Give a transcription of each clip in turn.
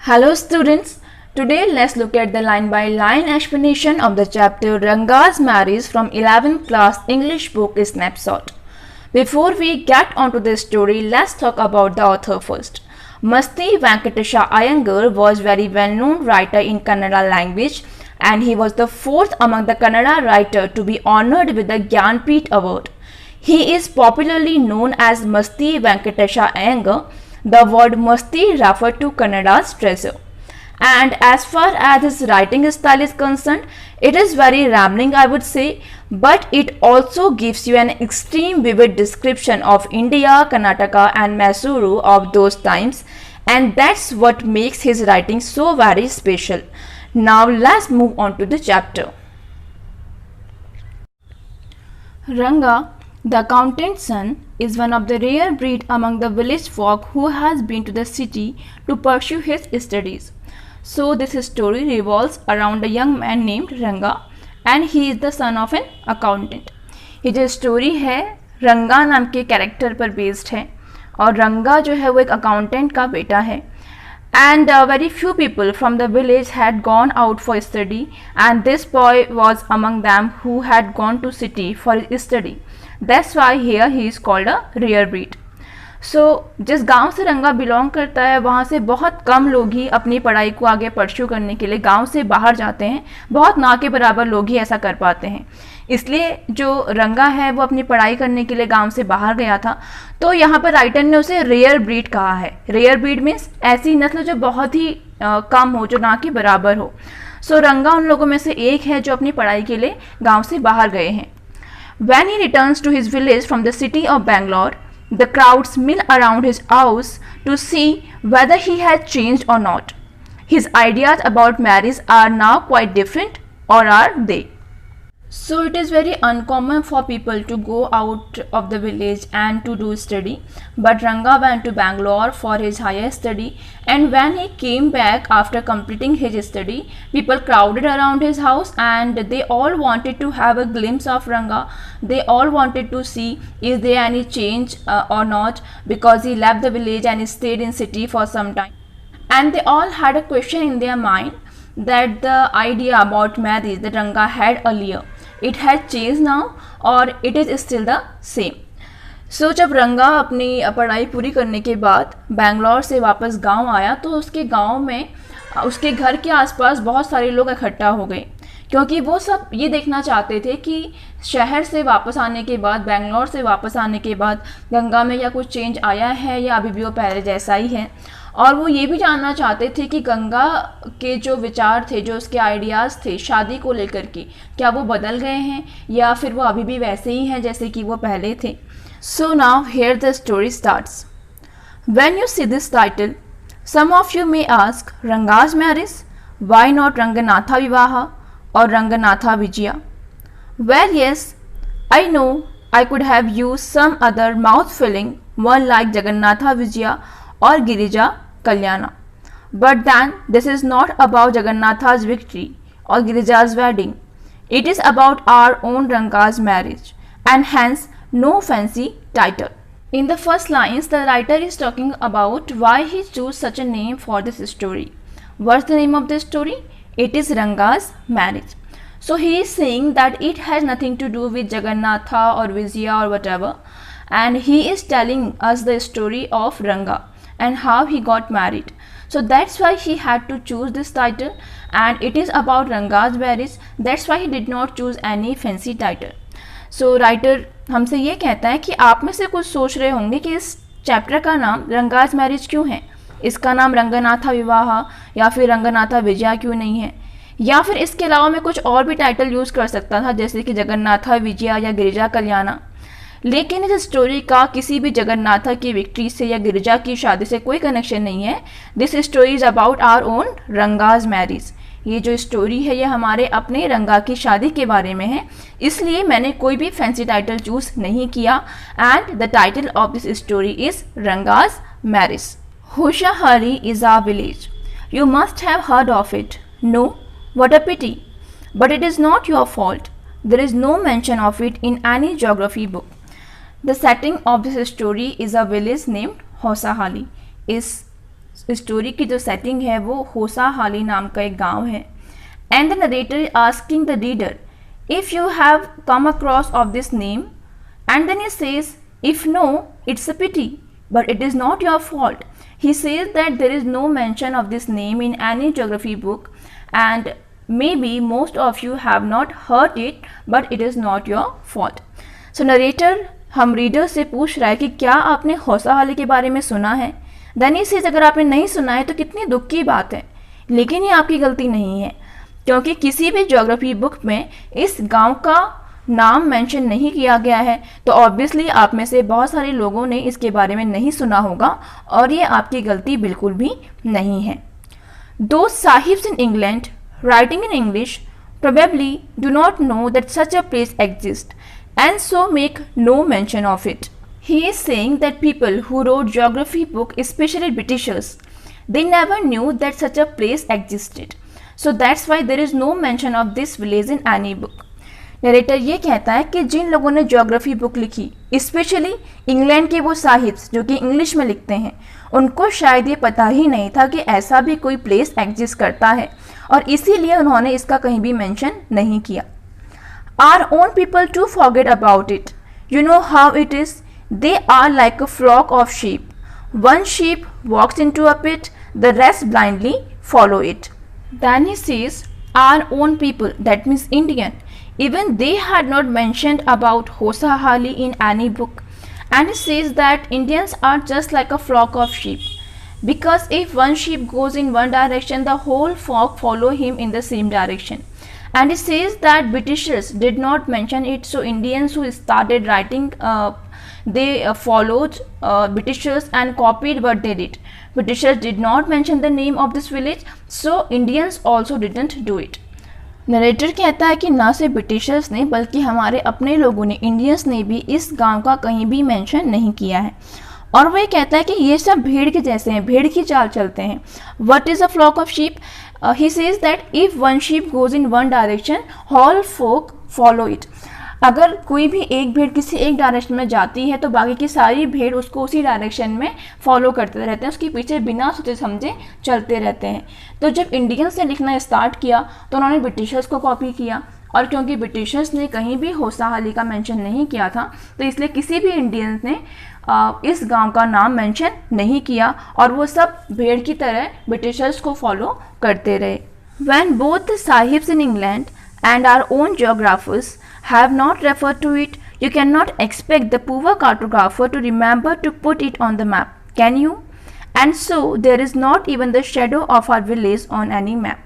Hello students, today let's look at the line by line explanation of the chapter Ranga's Marriage from 11th class English book Snapshot. Before we get onto the story, let's talk about the author first. Masti Venkatesha Iyengar was very well-known writer in Kannada language and he was the fourth among the Kannada writer to be honored with the Gyanpith Award. He is popularly known as Masti Venkatesha Iyengar. The word Masti referred to Kannada's treasure. And as far as his writing style is concerned, it is very rambling, I would say, but it also gives you an extreme vivid description of India, Karnataka and Mysuru of those times, and that's what makes his writing so very special. Now let's move on to the chapter. Ranga, the accountant's son, is one of the rare breed among the village folk who has been to the city to pursue his studies. So this story revolves around a young man named Ranga and he is the son of an accountant. ये जो story है रंगा नाम के character पर based है और रंगा जो है वो एक अकाउंटेंट का बेटा है. And very few people from the village had gone out for study and this boy was among them who had gone to city for his study. That's why here he is called a rare breed. So जिस गांव से रंगा belong करता है वहाँ से बहुत कम लोग ही अपनी पढ़ाई को आगे परस्यू करने के लिए गांव से बाहर जाते हैं. बहुत ना के बराबर लोग ही ऐसा कर पाते हैं. इसलिए जो रंगा है वो अपनी पढ़ाई करने के लिए गांव से बाहर गया था. तो यहाँ पर राइटर ने उसे रेयर ब्रीड कहा है. रेयर ब्रीड मीन्स ऐसी नस्ल जो बहुत ही कम हो, जो ना के बराबर हो. सो रंगा उन लोगों में से एक है जो अपनी पढ़ाई के लिए गाँव से बाहर गए हैं. When he returns to his village from the city of Bangalore, the crowds mill around his house to see whether he had changed or not. His ideas about marriage are now quite different, or are they? So it is very uncommon for people to go out of the village and to do study, but Ranga went to Bangalore for his higher study, and when he came back after completing his study, people crowded around his house and they all wanted to have a glimpse of Ranga. They all wanted to see is there any change or not, because he left the village and he stayed in city for some time. And they all had a question in their mind that the idea about marriage that Ranga had earlier, it had changed now or it is still the same. So जब रंगा अपनी पढ़ाई पूरी करने के बाद बैंगलोर से वापस गांव आया तो उसके गांव में उसके घर के आसपास बहुत सारे लोग इकट्ठा हो गए, क्योंकि वो सब ये देखना चाहते थे कि शहर से वापस आने के बाद, बैंगलोर से वापस आने के बाद गंगा में या कुछ चेंज आया है या अभी भी वो पहले जैसा ही है. और वो ये भी जानना चाहते थे कि गंगा के जो विचार थे, जो उसके आइडियाज़ थे शादी को लेकर के, क्या वो बदल गए हैं या फिर वो अभी भी वैसे ही हैं जैसे कि वो पहले थे. So now here the story starts. When you see this title, some of you may ask Ranga's marriage, why not Ranganatha Vivaha और Ranganatha Vijaya. Well yes, I know I could have used some other mouth-filling one like Jagannatha Vijaya or Girija Kalyana. But then this is not about Jagannatha's victory or Girija's wedding. It is about our own Ranga's marriage, and hence no fancy title. In the first lines, the writer is talking about why he chose such a name for this story. What's the name of the story? It is Ranga's marriage. So he is saying that it has nothing to do with Jagannatha or Vijaya or whatever, and he is telling us the story of Ranga and how he got married. So that's why he had to choose this title, and it is about Ranga's marriage. That's why he did not choose any fancy title. So writer हमसे ये कहता है कि आप में से कुछ सोच रहे होंगे कि इस चैप्टर का नाम रंगाज मैरिज क्यों है, इसका नाम रंगनाथा विवाह या फिर रंगनाथा विजया क्यों नहीं है, या फिर इसके अलावा मैं कुछ और भी टाइटल यूज़ कर सकता था जैसे कि जगन्नाथा विजया या गिरिजा कल्याणा. लेकिन इस स्टोरी का किसी भी जगन्नाथा की विक्ट्री से या गिरिजा की शादी से कोई कनेक्शन नहीं है. This story is about our own Ranga's marriage. ये जो स्टोरी है ये हमारे अपने रंगा की शादी के बारे में है, इसलिए मैंने कोई भी फैंसी टाइटल चूज़ नहीं किया. And the title of this story is Ranga's marriage. Hosahalli is our village. You must have heard of it. No, what a pity. But it is not your fault. There is no mention of it in any geography book. The setting of this story is a village named Hosahali. इस story की जो setting है वो होसाहाली नाम का एक गांव है. And the narrator is asking the reader if you have come across of this name, and then he says, if no, it's a pity, but it is not your fault. He says that there is no mention of this name in any geography book, and maybe most of you have not heard it, but it is not your fault. So narrator हम reader से पूछ रहा है कि क्या आपने होसाहाली के बारे में सुना है. देन ही सेज अगर आपने नहीं सुना है तो कितनी दुख की बात है, लेकिन ये आपकी गलती नहीं है, क्योंकि किसी भी ज्योग्राफी बुक में इस गांव का नाम मेंशन नहीं किया गया है. तो ऑब्वियसली आप में से बहुत सारे लोगों ने इसके बारे में नहीं सुना होगा, और ये आपकी गलती बिल्कुल भी नहीं है. दो sahibs in England writing in English probably do not know that such a place exists and so make no mention of it. He is saying that people who wrote geography book, especially Britishers, they never knew that such a place existed. So that's why there is no mention of this village in any book. Narrator ये कहता है कि जिन लोगों ने geography book लिखी, specially England के वो sahibs जो कि इंग्लिश में लिखते हैं, उनको शायद ये पता ही नहीं था कि ऐसा भी कोई प्लेस एग्जिस्ट करता है, और इसीलिए उन्होंने इसका कहीं भी मेंशन नहीं किया. Our own people too forget about it. You know how it is. They are like a flock of sheep. One sheep walks into a pit, the rest blindly follow it. Then he says, our own people, that means Indian, even they had not mentioned about Hosahalli in any book. And he says that Indians are just like a flock of sheep, because if one sheep goes in one direction, the whole flock follow him in the same direction. And he says that Britishers did not mention it, so Indians who started writing, they followed Britishers and copied what they did. Britishers did not mention the name of this village, so Indians also didn't do it. Narrator कहता है कि ना सिर्फ Britishers ने बल्कि हमारे अपने लोगों ने, इंडियंस ने भी इस गांव का कहीं भी मेंशन नहीं किया है. और वो ये कहता है कि ये सब भीड़ के जैसे हैं, भीड़ की चाल चलते हैं. What is a flock of sheep? He says that if one sheep goes in one direction, whole folk follow it. अगर कोई भी एक भीड़ किसी एक डायरेक्शन में जाती है तो बाकी की सारी भीड़ उसको उसी डायरेक्शन में फॉलो करते रहते हैं, उसके पीछे बिना सोचे समझे चलते रहते हैं. तो जब इंडियंस ने लिखना स्टार्ट किया तो उन्होंने ब्रिटिशर्स को कॉपी किया, और क्योंकि ब्रिटिशर्स ने कहीं भी होसाहाली का मेंशन नहीं किया था, तो इसलिए किसी भी इंडियंस ने इस गांव का नाम मेंशन नहीं किया, और वो सब भेड़ की तरह ब्रिटिशर्स को फॉलो करते रहे. When both the sahibs in England and our own geographers have not referred to it, you cannot expect the poor cartographer to remember to put it on the map, can you? And so there is not even the shadow of our village on any map.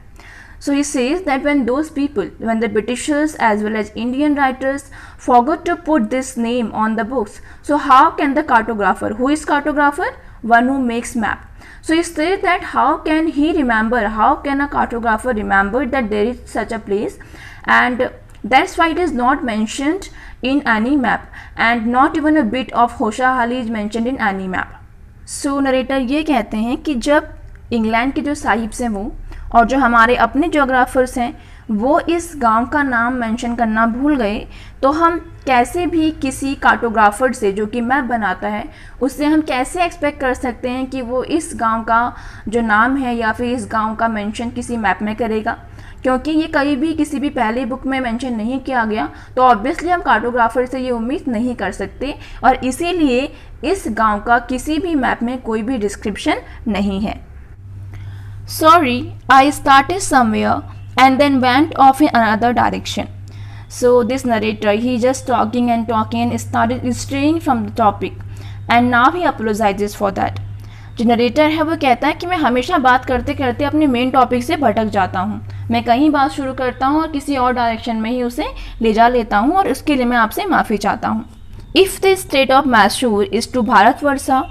So he says that when those people, when the Britishers as well as Indian writers forgot to put this name on the books, so how can the cartographer, who is cartographer? One who makes map. So he says that how can he remember, how can a cartographer remember that there is such a place, and that's why it is not mentioned in any map, and not even a bit of Hosahalli is mentioned in any map. So narrator ये कहते हैं कि जब England के जो sahibs हैं वो, और जो हमारे अपने जोग्राफर्स हैं, वो इस गांव का नाम मेंशन करना भूल गए, तो हम कैसे भी किसी कार्टोग्राफर से जो कि मैप बनाता है, उससे हम कैसे एक्सपेक्ट कर सकते हैं कि वो इस गांव का जो नाम है या फिर इस गांव का मेंशन किसी मैप में करेगा, क्योंकि ये कहीं भी किसी भी पहले बुक में मेंशन नहीं किया गया. तो ऑब्वियसली हम कार्टोग्राफर से ये उम्मीद नहीं कर सकते, और इसीलिए इस गांव का किसी भी मैप में कोई भी डिस्क्रिप्शन नहीं है. Sorry, I started somewhere and then went off in another direction. So this narrator, he just talking and started straying from the topic, and now he apologizes for that. जो narrator है वो कहता है कि मैं हमेशा बात करते करते अपने मेन टॉपिक से भटक जाता हूँ, मैं कहीं बात शुरू करता हूँ और किसी और डायरेक्शन में ही उसे ले जा लेता हूँ, और उसके लिए मैं आपसे माफ़ी चाहता हूँ. If the state of Mysore is to Bharatvarsha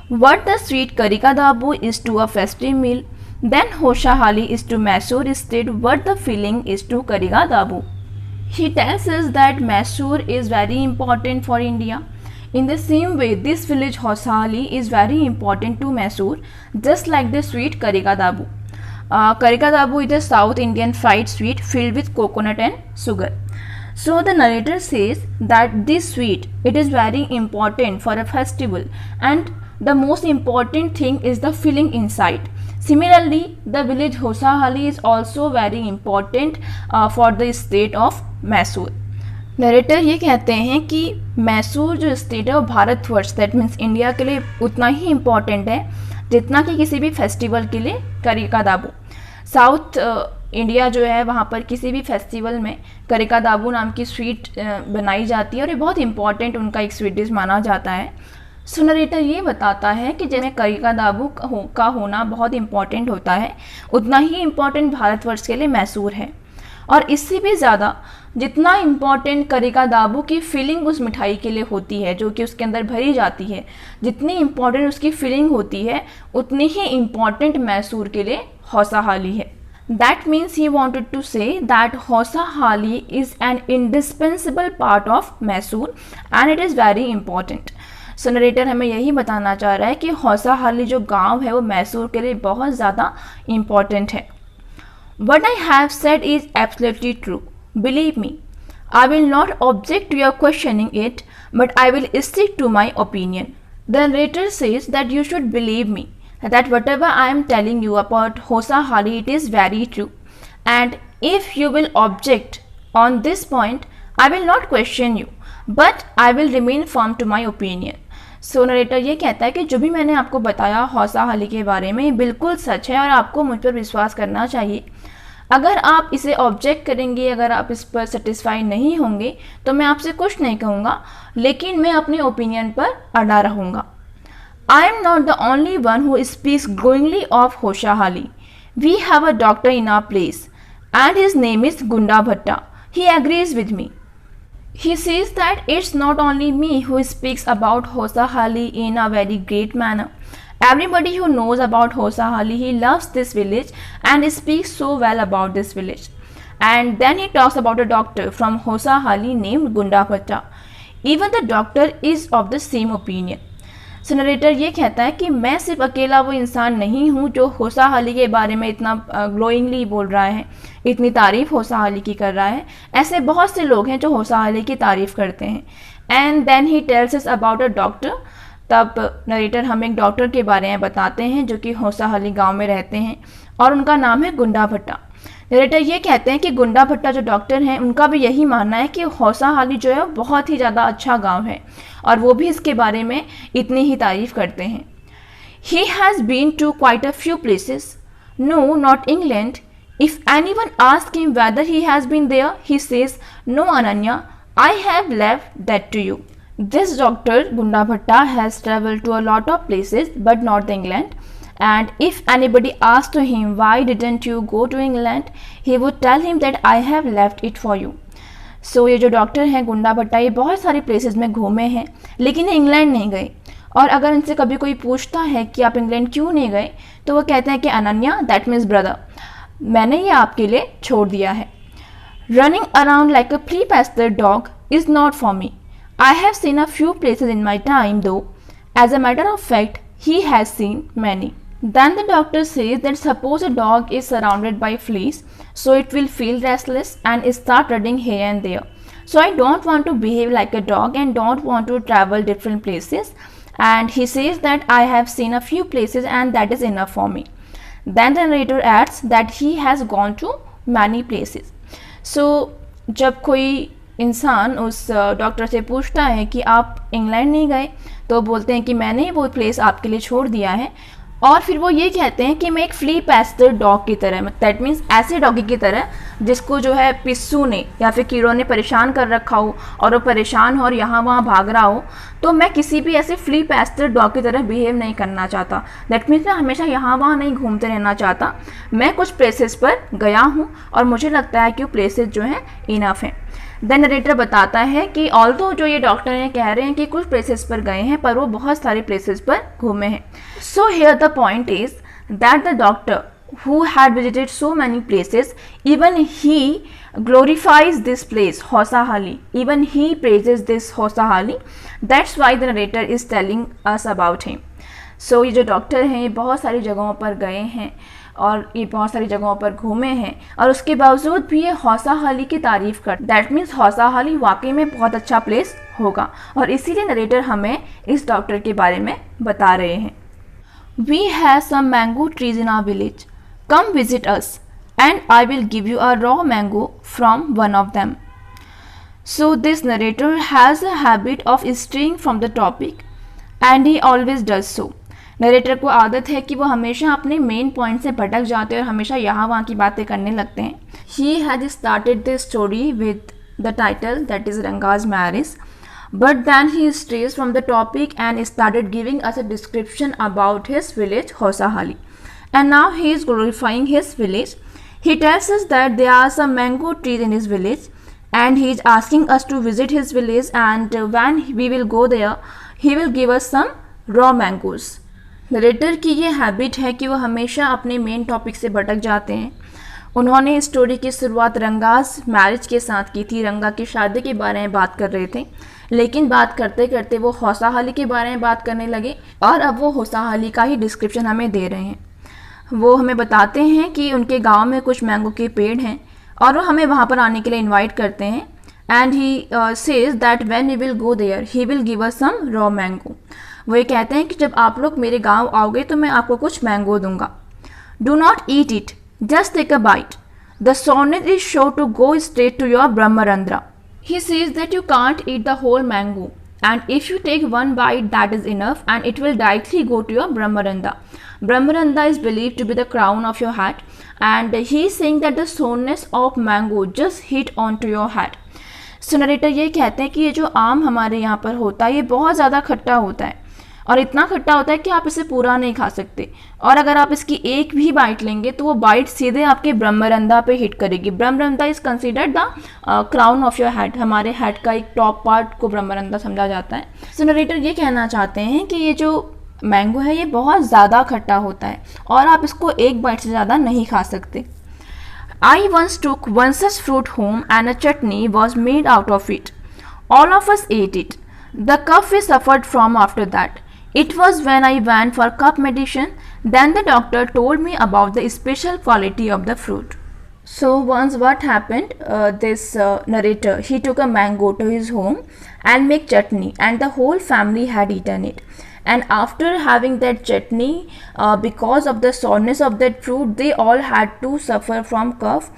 what the sweet Karikadabu is to a festive meal, then Hosahalli is to Mysore state what the feeling is to Karigadabu. He tells us that Mysore is very important for India. In the same way, this village Hosahalli is very important to Mysore, just like the sweet Karigadabu. Karigadabu is a South Indian fried sweet filled with coconut and sugar. So the narrator says that this sweet, it is very important for a festival, and the most important thing is the feeling inside. Similarly, the village Hosahali is also very important for the state of Mysore. Narrator ये कहते हैं कि मैसूर जो state है वो Bharatvarsh that means India के लिए उतना ही इम्पॉर्टेंट है जितना कि किसी भी फेस्टिवल के लिए करिका दाबू. साउथ इंडिया जो है वहाँ पर किसी भी फेस्टिवल में करिका दाबू नाम की स्वीट बनाई जाती है और ये बहुत इंपॉर्टेंट उनका एक स्वीट डिश माना जाता है. सो नरेटर ये बताता है कि जैसे करिका दाबू का होना बहुत इंपॉर्टेंट होता है उतना ही इम्पॉर्टेंट भारतवर्ष के लिए मैसूर है. और इससे भी ज़्यादा जितना इम्पॉर्टेंट करिका दाबू की फीलिंग उस मिठाई के लिए होती है जो कि उसके अंदर भरी जाती है, जितनी इम्पॉर्टेंट उसकी फीलिंग होती है उतनी ही इम्पॉर्टेंट मैसूर के लिए हौसाहाली है. That means he wanted to say that Hosahali is an indispensable part of Mysore and it is very important. So narrator हमें यही बताना चाह रहा है कि हौसाहाली जो गांव है वो मैसूर के लिए बहुत ज़्यादा इम्पॉर्टेंट है. What I have said is absolutely true. Believe me, I will not object to your questioning it, but I will stick to my opinion. The narrator says that you should believe me, that whatever I am telling you about Hosahali, it is very true. And if you will object on this point, I will not question you, but I will remain firm to my opinion. So narrator ये कहता है कि जो भी मैंने आपको बताया हौसाहाली के बारे में बिल्कुल सच है और आपको मुझ पर विश्वास करना चाहिए. अगर आप इसे ऑब्जेक्ट करेंगे, अगर आप इस पर सेटिस्फाई नहीं होंगे तो मैं आपसे कुछ नहीं कहूँगा, लेकिन मैं अपने ओपिनियन पर अड़ा रहूँगा. I am not the only one who speaks glowingly of Hosahali. We have a doctor in our place and his name is Gunda Bhatta. He agrees with me. He says that it's not only me who speaks about Hosahali in a very great manner. Everybody who knows about Hosahali, he loves this village and speaks so well about this village. And then he talks about a doctor from Hosahali named Gunda Bhatta. Even the doctor is of the same opinion. So narrator ये कहता है कि मैं सिर्फ अकेला वो इंसान नहीं हूँ जो हौसाहाली के बारे में इतना ग्लोइंगली बोल रहा है, इतनी तारीफ़ हौसाहाली की कर रहा है. ऐसे बहुत से लोग हैं जो हौसाहाली की तारीफ़ करते हैं. And then he tells us about a doctor. तब नरेटर हमें एक डॉक्टर के बारे में बताते हैं जो कि हौसाहाली गांव में रहते हैं और उनका नाम है गुंडा भट्टा. नरेटर ये कहते हैं कि गुंडा भट्टा जो डॉक्टर हैं उनका भी यही मानना है कि हौसाहाली जो है बहुत ही ज़्यादा अच्छा गांव है और वो भी इसके बारे में इतनी ही तारीफ़ करते हैं. He has been to quite a few places. No, not England. If anyone ask him whether he has been there, he says no Ananya, I have left that to you. This doctor Gunda Bhatta has travelled to a lot of places but not the England. And if anybody asked to him, why didn't you go to England, he would tell him that I have left it for you. So ये जो doctor हैं गुंडा भट्टा, ये बहुत सारे places में घूमे हैं लेकिन इंग्लैंड नहीं गए. और अगर इनसे कभी कोई पूछता है कि आप इंग्लैंड क्यों नहीं गए तो वो कहते हैं कि अनन्या, दैट मीन्स ब्रदर, मैंने ये आपके लिए छोड़ दिया है. Running around like a free pasture dog is not for me. I have seen a few places in my time though. As a matter of fact he has seen many. Then the doctor says that suppose a dog is surrounded by fleas, so it will feel restless and start running here and there. So I don't want to behave like a dog and don't want to travel different places. And he says that I have seen a few places and that is enough for me. Then the narrator adds that he has gone to many places. So जब कोई इंसान उस doctor से पूछता है कि आप England नहीं गए तो बोलते हैं कि मैंने वो प्लेस आपके लिए छोड़ दिया है. और फिर वो ये कहते हैं कि मैं एक फ्ली पैस्टर डॉग की तरह, दैट मीन्स ऐसे डॉगी की तरह जिसको जो है पिस्सू ने या फिर कीड़ों ने परेशान कर रखा हो और वो परेशान हो और यहाँ वहाँ भाग रहा हो, तो मैं किसी भी ऐसे फ्ली पैस्टर डॉग की तरह बिहेव नहीं करना चाहता. दैट मीन्स मैं हमेशा यहाँ वहाँ नहीं घूमते रहना चाहता. मैं कुछ प्लेसेस पर गया हूँ और मुझे लगता है कि वो प्लेसेस जो हैं इनफ हैं. देन नरेटर बताता है कि ऑल्दो जो ये डॉक्टर हैं कह रहे हैं कि कुछ प्लेसेस पर गए हैं पर वो बहुत सारे प्लेसेस पर घूमे हैं. So here the point is that the doctor who had visited so many places, even he glorifies this place, Hosahali. Even he praises this Hosahali. That's why the narrator is telling us about him. So ये जो doctor हैं ये बहुत सारी जगहों पर गए हैं और ये बहुत सारी जगहों पर घूमे हैं और उसके बावजूद भी ये हौसाहाली की तारीफ़ कर, दैट मीन्स हौसाहाली वाकई में बहुत अच्छा प्लेस होगा और इसीलिए नरेटर हमें इस डॉक्टर के बारे में बता रहे हैं। We have some mango trees in our village, come visit us and I will give you a raw mango from one of them. So this narrator has a habit of straying from the topic and he always does so. Narrator को आदत है कि वो हमेशा अपने main point से भटक जाते हैं और हमेशा यहाँ वहाँ की बातें करने लगते हैं। He had started this story with the title that is Ranga's marriage, but then he strays from the topic and started giving us a description about his village Housahali, and now he is glorifying his village. He tells us that there are some mango trees in his village and he is asking us to visit his village, and when we will go there he will give us some raw mangoes. Narrator की ये habit है कि वो हमेशा अपने main topic से भटक जाते हैं। उन्होंने इस स्टोरी की शुरुआत रंगास मैरिज के साथ की थी, रंगा की शादी के बारे में बात कर रहे थे, लेकिन बात करते करते वो हौसाहाली के बारे में बात करने लगे और अब वो हौसाहाली का ही डिस्क्रिप्शन हमें दे रहे हैं। वो हमें बताते हैं कि उनके गांव में कुछ मैंगो के पेड़ हैं और वो हमें वहाँ पर आने के लिए इनवाइट करते हैं, and he says that when we will go there he will give us some raw mango. वो ये कहते हैं कि जब आप लोग मेरे गांव आओगे तो मैं आपको कुछ मैंगो दूंगा। Do not eat it, just take a bite, the sonnet is sure to go straight to your brahmarandhra. He says that you can't eat the whole mango and if you take one bite that is enough and it will directly go to your Brahmaranda. Brahmaranda is believed to be the crown of your head, and he is saying that the sourness of mango just hit onto your head. So narrator ये कहते हैं कि ये जो आम हमारे यहाँ पर होता है ये बहुत ज़्यादा खट्टा होता है और इतना खट्टा होता है कि आप इसे पूरा नहीं खा सकते, और अगर आप इसकी एक भी बाइट लेंगे तो वो बाइट सीधे आपके ब्रह्मरंधा पे हिट करेगी। Brahmarandha is considered the crown of your head, हमारे हेड का एक टॉप पार्ट को ब्रह्मरंधा समझा जाता है। सो नरेटर ये कहना चाहते हैं कि ये जो मैंगो है ये बहुत ज़्यादा खट्टा होता है और आप इसको एक बाइट से ज़्यादा नहीं खा सकते। I once took one such fruit home and a chutney was made out of it. All of us ate it. The cough we suffered from after that. It was when I went for cough medicine, then the doctor told me about the special quality of the fruit. So once what happened, this narrator, he took a mango to his home and make chutney, and the whole family had eaten it. And after having that chutney, because of the sourness of that fruit, they all had to suffer from cough,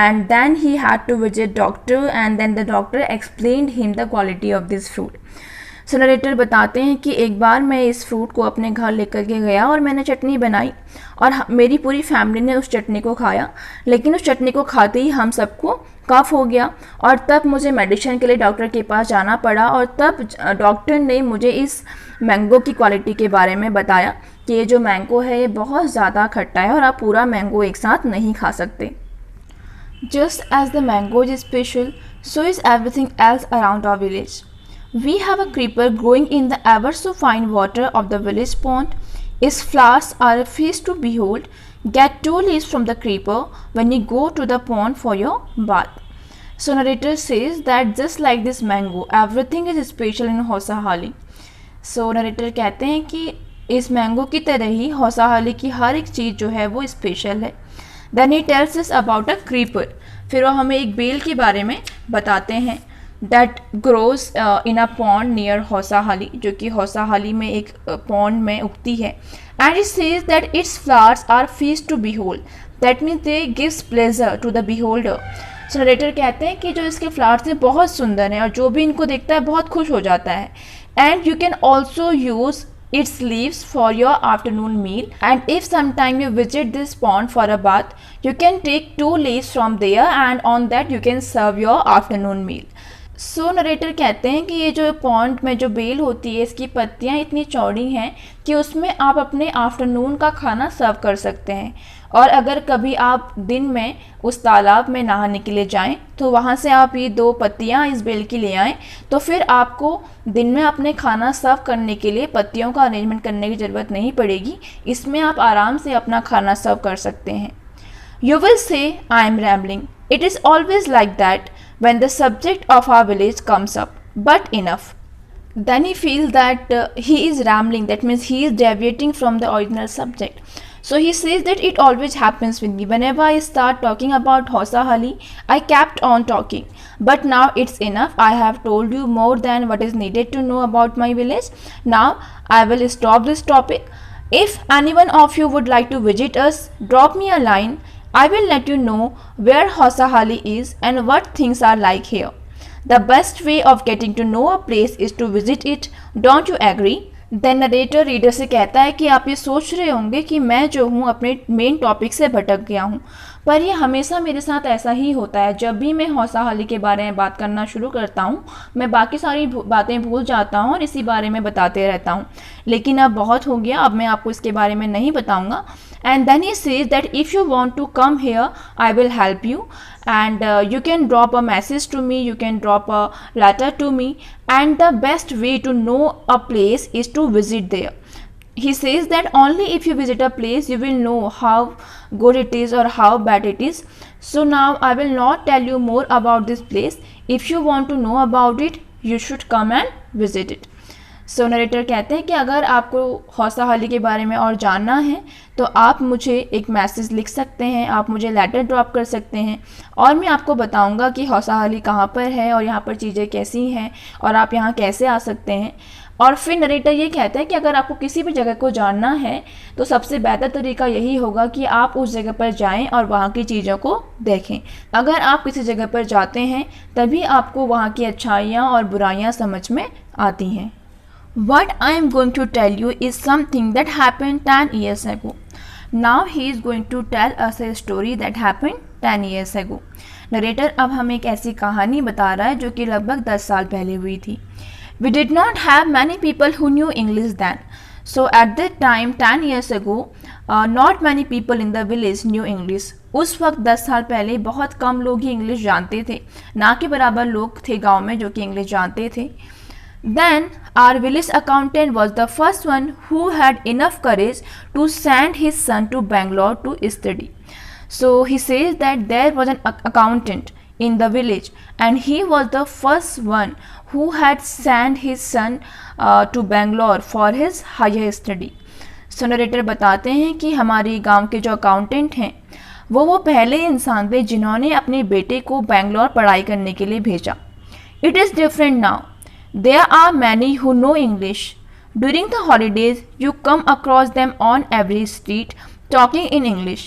and then he had to visit doctor, and then the doctor explained him the quality of this fruit. So narrator बताते हैं कि एक बार मैं इस fruit को अपने घर लेकर के गया और मैंने चटनी बनाई और मेरी पूरी फैमिली ने उस चटनी को खाया, लेकिन उस चटनी को खाते ही हम सबको कफ हो गया और तब मुझे मेडिसिन के लिए डॉक्टर के पास जाना पड़ा, और तब डॉक्टर ने मुझे इस मैंगो की क्वालिटी के बारे में बताया कि ये जो मैंगो है ये बहुत ज़्यादा खट्टा है और आप पूरा मैंगो एक साथ नहीं खा सकते। Just as the mango is special, so is everything else around our village. We have a creeper growing in the ever so fine water of the village pond. Its flowers are a feast to behold. Get 2 leaves from the creeper when you go to the pond for your bath. So narrator says that just like this mango, everything is special in हौसाहाली. So narrator कहते हैं कि इस mango की तरह ही हौसाहाली की हर एक चीज़ जो है वो स्पेशल है. Then he tells us about a creeper. फिर वो हमें एक बेल के बारे में बताते हैं that grows in a pond near हौसाहाली, जो कि हौसाहाली में एक pond में उगती है. And it says that its flowers are feast to behold. That means they gives pleasure to the beholder. So narrator कहते हैं कि जो इसके flowers हैं बहुत सुंदर हैं और जो भी इनको देखता है बहुत खुश हो जाता है. And you can also use its leaves for your afternoon meal, and if sometime you visit this pond for a bath, you can take 2 leaves from there and on that you can serve your afternoon meal. So narrator कहते हैं कि ये जो pond में जो bell होती है इसकी पत्तियाँ इतनी चौड़ी हैं कि उसमें आप अपने आफ्टरनून का खाना सर्व कर सकते हैं, और अगर कभी आप दिन में उस तालाब में नहाने के लिए जाएं तो वहाँ से आप ये 2 पत्तियाँ इस बेल की ले आएँ, तो फिर आपको दिन में अपने खाना सर्व करने के लिए पत्तियों का अरेंजमेंट करने की ज़रूरत नहीं पड़ेगी. इसमें आप आराम से अपना खाना सर्व कर सकते हैं. You will say I am rambling. It is always like that when the subject of our village comes up, but enough. Then he feels that he is rambling, that means he is deviating from the original subject. So he says that it always happens with me. Whenever I start talking about Hausahali, I kept on talking. But now it's enough. I have told you more than what is needed to know about my village. Now I will stop this topic. If anyone of you would like to visit us, drop me a line. I will let you know where Hausahali is and what things are like here. The best way of getting to know a place is to visit it. Don't you agree? Then narrator reader से कहता है कि आप ये सोच रहे होंगे कि मैं जो हूँ अपने मेन टॉपिक से भटक गया हूँ, पर ये हमेशा मेरे साथ ऐसा ही होता है। जब भी मैं हौसाहाली के बारे में बात करना शुरू करता हूँ, मैं बाकी सारी बातें भूल जाता हूँ और इसी बारे में बताते रहता हूँ। लेकिन अब बहुत हो गया, अब मैं आपको इसके बारे में नहीं बताऊँगा। And then he says that if you want to come here, I will help you, and you can drop a message to me, you can drop a letter to me, and the best way to know a place is to visit there. He says that only if you visit a place you will know how good it is or how bad it is. So now I will not tell you more about this place. If you want to know about it, you should come and visit it. So narrator कहते हैं कि अगर आपको हौसाहाली के बारे में और जानना है तो आप मुझे एक मैसेज लिख सकते हैं, आप मुझे लेटर ड्रॉप कर सकते हैं और मैं आपको बताऊंगा कि हौसाहाली कहाँ पर है और यहाँ पर चीज़ें कैसी हैं और आप यहाँ कैसे आ सकते हैं। और फिर नरेटर ये कहता है कि अगर आपको किसी भी जगह को जानना है तो सबसे बेहतर तरीका यही होगा कि आप उस जगह पर जाएं और वहाँ की चीज़ों को देखें। अगर आप किसी जगह पर जाते हैं तभी आपको वहाँ की अच्छाइयाँ और बुराइयाँ समझ में आती हैं। What I am going to tell you is something that happened 10 years ago. Now he is going to tell us a story that happened 10 years ago. Narrator अब हमें एक ऐसी कहानी बता रहा है जो कि लगभग 10 साल पहले हुई थी। We did not have many people who knew English then. So at that time 10 years ago, not many people in the village knew English. उस वक्त 10 साल पहले बहुत कम लोग ही इंग्लिश जानते थे, ना के बराबर लोग थे गांव में जो कि इंग्लिश जानते थे। Then our village accountant was the first one who had enough courage to send his son to Bangalore to study. So he says that there was an accountant in the village and he was the first one who had sent his son to Bangalore for his higher study. So narrator बताते हैं कि हमारी गांव के जो accountant हैं वो पहले इंसान थे जिन्होंने अपने बेटे को बैंगलोर पढ़ाई करने के लिए भेजा। It is different now. There are many who know English. During the holidays, you come across them on every street talking in English.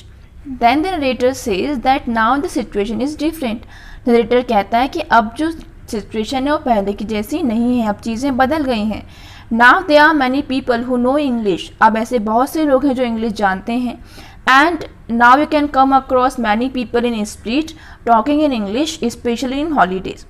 Then the narrator says that now the situation is different. Narrator कहता है कि अब जो situation है वो पहले की जैसी नहीं है, अब चीज़ें बदल गई हैं। Now there are many people who know English. अब ऐसे बहुत से लोग हैं जो इंग्लिश जानते हैं। And now you can come across many people in street talking in English, especially in holidays.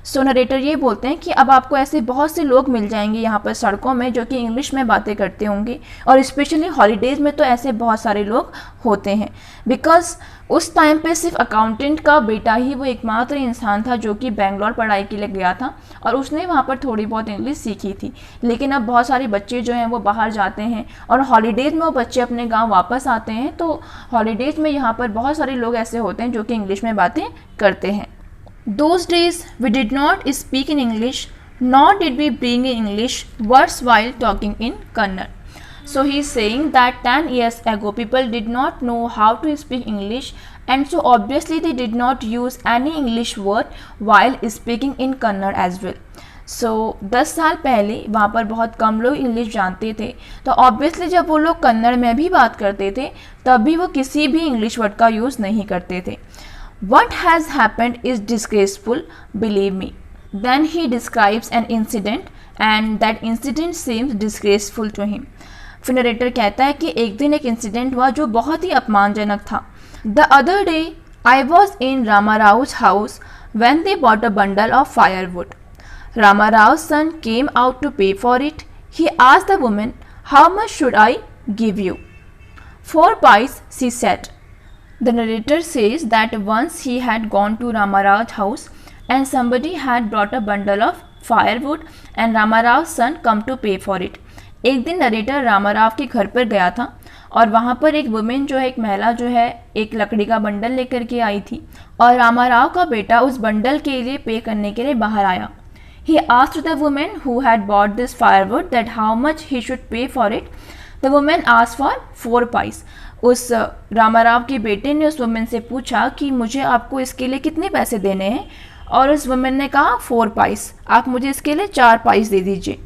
So narrator ये बोलते हैं कि अब आपको ऐसे बहुत से लोग मिल जाएंगे यहाँ पर सड़कों में जो कि इंग्लिश में बातें करते होंगे और स्पेशली हॉलीडेज़ में तो ऐसे बहुत सारे लोग होते हैं। बिकॉज उस टाइम पे सिर्फ अकाउंटेंट का बेटा ही वो एकमात्र इंसान था जो कि बेंगलोर पढ़ाई के लिए गया था और उसने वहाँ पर थोड़ी बहुत इंग्लिश सीखी थी। लेकिन अब बहुत सारे बच्चे जो हैं वो बाहर जाते हैं और हॉलीडेज़ में वो बच्चे अपने गाँव वापस आते हैं, तो हॉलीडेज़ में यहाँ पर बहुत सारे लोग ऐसे होते हैं जो कि इंग्लिश में बातें करते हैं। Those days we did not speak in English, nor did we bring in English words while talking in Kannada. So he is saying that 10 years ago people did not know how to speak English, and so obviously they did not use any English word while speaking in Kannada as well. So 10 साल पहले वहाँ पर बहुत कम लोग English जानते थे, तो obviously जब वो लोग कन्नड़ में भी बात करते थे तब भी वो किसी भी इंग्लिश वर्ड का यूज़ नहीं करते थे। What has happened is disgraceful, believe me. Then he describes an incident and that incident seems disgraceful to him. फिर नरेटर कहता है कि एक दिन एक इंसिडेंट हुआ जो बहुत ही अपमानजनक था। The other day I was in Ramarau's house when they bought a bundle of firewood. Ramarau's son came out to pay for it. He asked the woman, "How much should I give you?" "4 pice," she said. The narrator says that once he had gone to Ramarau's house and somebody had brought a bundle of firewood and Ramarau's son come to pay for it. एक दिन narrator Rama Rao के घर पर गया था और वहाँ पर एक वुमेन जो है, एक महिला जो है, एक लकड़ी का बंडल लेकर के आई थी और रामाराव का बेटा उस बंडल के लिए पे करने के लिए बाहर आया। He asked the woman who had bought this firewood that how much he should pay for it. The woman asked for 4 pice. उस रामाराव के बेटे ने उस वुमेन से पूछा कि मुझे आपको इसके लिए कितने पैसे देने हैं, और उस वुमेन ने कहा 4 पाइस, आप मुझे इसके लिए 4 पाइस दे दीजिए।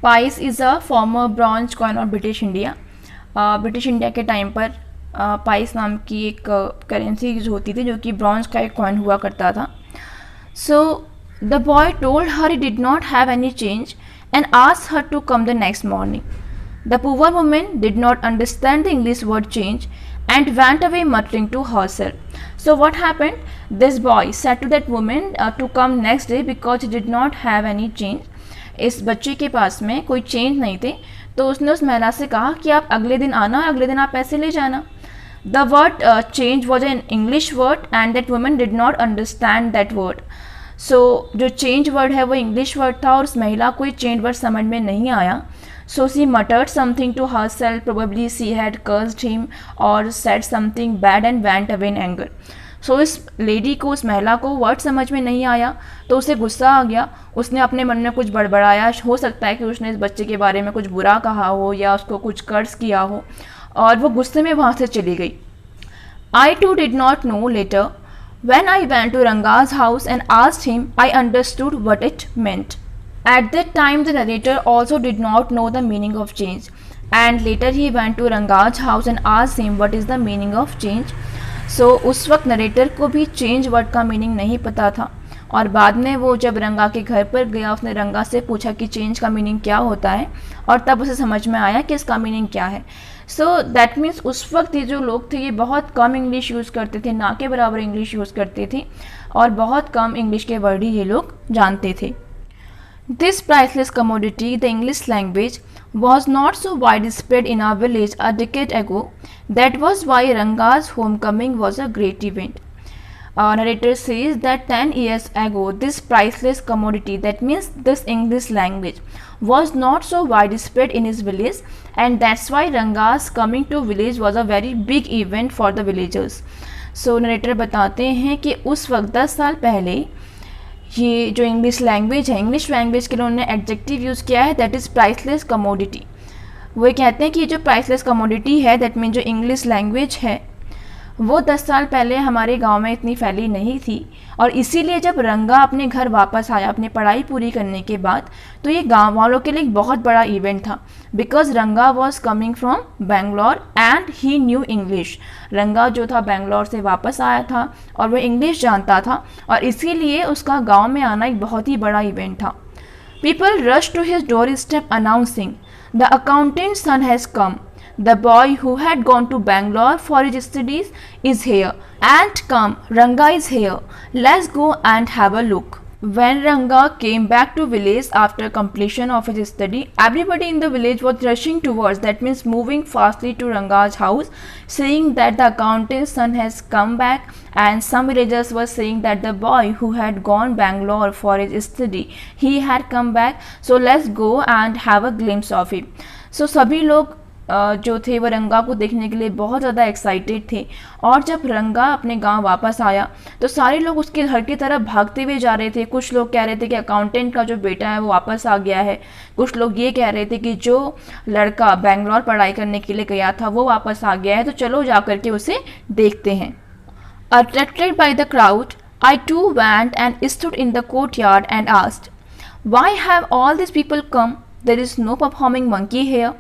Price is a former bronze coin of British India. British India के टाइम पर पाइस नाम की एक करेंसी यूज होती थी जो कि ब्रॉन्ज का एक कॉइन हुआ करता था। So the boy told her he did not have any change and asked her to come the next morning. The poor woman did not understand the English word change and went away muttering to herself. So what happened? This boy said to that woman to come next day because he did not have any change. इस बच्चे के पास में कोई change नहीं थे, तो उसने उस महिला से कहा कि आप अगले दिन आना, अगले दिन आप पैसे ले जाना। The word change was an English word and that woman did not understand that word. So जो चेंज वर्ड है वो इंग्लिश वर्ड था और उस महिला को ये चेंज वर्ड समझ में नहीं आया। So she muttered something to herself, probably she had cursed him or said something bad and went away in anger. So इस लेडी को, उस महिला को वर्ड समझ में नहीं आया तो उसे गुस्सा आ गया, उसने अपने मन में कुछ बड़बड़ाया। हो सकता है कि उसने इस बच्चे के बारे में कुछ बुरा कहा हो या उसको कुछ कर्ज किया हो, और वो गुस्से में वहाँ से चली गई। I too did not know later. When I went to Ranga's house and asked him, I understood what it meant. At that time, the narrator also did not know the meaning of change, and later he went to Ranga's house and asked him what is the meaning of change. So उस वक्त narrator को भी change word का meaning नहीं पता था, और बाद में वो जब रंगा के घर पर गया उसने रंगा से पूछा कि चेंज का मीनिंग क्या होता है, और तब उसे समझ में आया कि इसका मीनिंग क्या है। सो दैट मीन्स उस वक्त ये जो लोग थे ये बहुत कम इंग्लिश यूज़ करते थे, ना के बराबर इंग्लिश यूज़ करते थे, और बहुत कम इंग्लिश के वर्ड ही ये लोग जानते थे। This priceless commodity, the English language, was not so widespread in our village a decade ago. That was why Ranga's homecoming was a great event. Narrator says that 10 years ago, this priceless commodity, that means this English language, was not so widespread in his village, and that's why Ranga's coming to village was a very big event for the villagers. So narrator बताते हैं कि उस वक्त 10 साल पहले ये जो English language है, इंग्लिश लैंग्वेज के लिए उन्होंने एडजेक्टिव यूज़ किया है, दैट इज़ प्राइसलेस कमोडिटी। वो कहते हैं कि ये जो प्राइसलेस कमोडिटी है, दैट मीन जो इंग्लिश लैंग्वेज है वो 10 साल पहले हमारे गांव में इतनी फैली नहीं थी, और इसीलिए जब रंगा अपने घर वापस आया अपनी पढ़ाई पूरी करने के बाद, तो ये गांव वालों के लिए एक बहुत बड़ा इवेंट था, बिकॉज रंगा was coming from Bangalore and he new English. रंगा जो था बेंगलोर से वापस आया था और वह इंग्लिश जानता था, और इसीलिए उसका गाँव में आना एक बहुत ही बड़ा इवेंट था। People rush to his doorstep announcing the accountant son has come. The boy who had gone to Bangalore for his studies is here. And come, Ranga is here. Let's go and have a look. When Ranga came back to village after completion of his study, everybody in the village was rushing towards, that means moving fastly to Ranga's house, saying that the accountant's son has come back, and some villagers were saying that the boy who had gone Bangalore for his study, he had come back, so let's go and have a glimpse of him. So सभी लोग जो थे वो रंगा को देखने के लिए बहुत ज़्यादा एक्साइटेड थे, और जब रंगा अपने गांव वापस आया तो सारे लोग उसके घर की तरफ भागते हुए जा रहे थे। कुछ लोग कह रहे थे कि अकाउंटेंट का जो बेटा है वो वापस आ गया है, कुछ लोग ये कह रहे थे कि जो लड़का बेंगलोर पढ़ाई करने के लिए गया था वो वापस आ गया है, तो चलो जा कर के उसे देखते हैं। Attracted by the crowd, I too went and stood in the courtyard and asked, "Why have all these people come? There is no performing monkey here."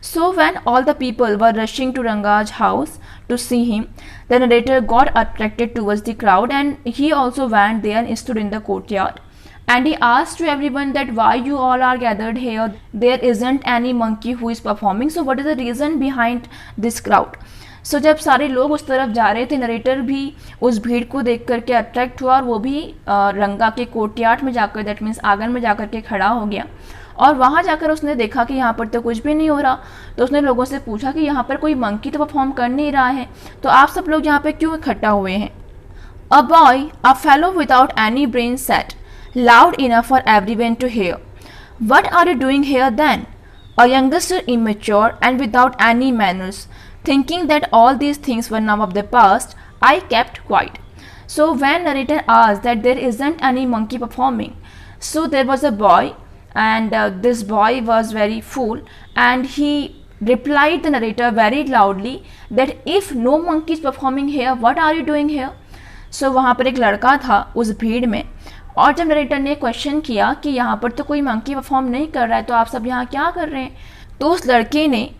So when all the people were rushing to Ranga's house to see him, the narrator got attracted towards the crowd, and he also went there and stood in the courtyard. And he asked to everyone that why you all are gathered here. There isn't any monkey who is performing. So what is the reason behind this crowd? So जब सारे लोग उस तरफ जा रहे थे, narrator भी उस भीड़ को देख करके अट्रैक्ट हुआ, और वो भी रंगा के कोर्टयार्ड में जाकर, दैट मीन्स आंगन में जाकर के खड़ा हो गया, और वहाँ जाकर उसने देखा कि यहाँ पर तो कुछ भी नहीं हो रहा। तो उसने लोगों से पूछा कि यहाँ पर कोई मंकी तो परफॉर्म कर नहीं रहा है, तो आप सब लोग यहाँ पे क्यों इकट्ठा हुए हैं? A boy, a fellow without any brain said, loud enough for everyone to hear, "What are you doing here then?" A youngster, immature and without any manners, thinking that all these things were now of the past, I kept quiet. So when narrator asked that there isn't any monkey performing, so there was a boy, and this boy was very full, and he replied the narrator very loudly that if no monkey is performing here, what are you doing here? So वहाँ पर एक लड़का था उस भीड़ में, और जब नरेटर ने क्वेश्चन किया कि यहाँ पर तो कोई मंकी परफॉर्म नहीं कर रहा है, तो आप सब यहाँ क्या कर रहे हैं, तो उस लड़के ने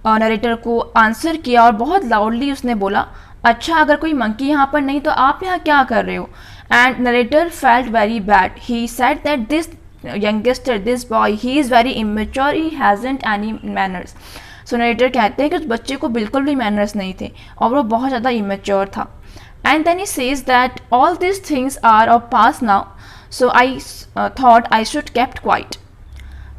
नरेटर को आंसर किया और बहुत लाउडली उसने बोला, अच्छा अगर कोई मंकी यहाँ पर नहीं तो आप यहाँ क्या कर रहे हो? And narrator felt very bad. He said that this youngster, this boy, he is very immature, he hasn't any manners. So narrator कहते हैं कि उस बच्चे को बिल्कुल भी मैनर्स नहीं थे और वो बहुत ज़्यादा इमेच्योर था. And then he says that all this things are of past now, so I thought I should kept quiet.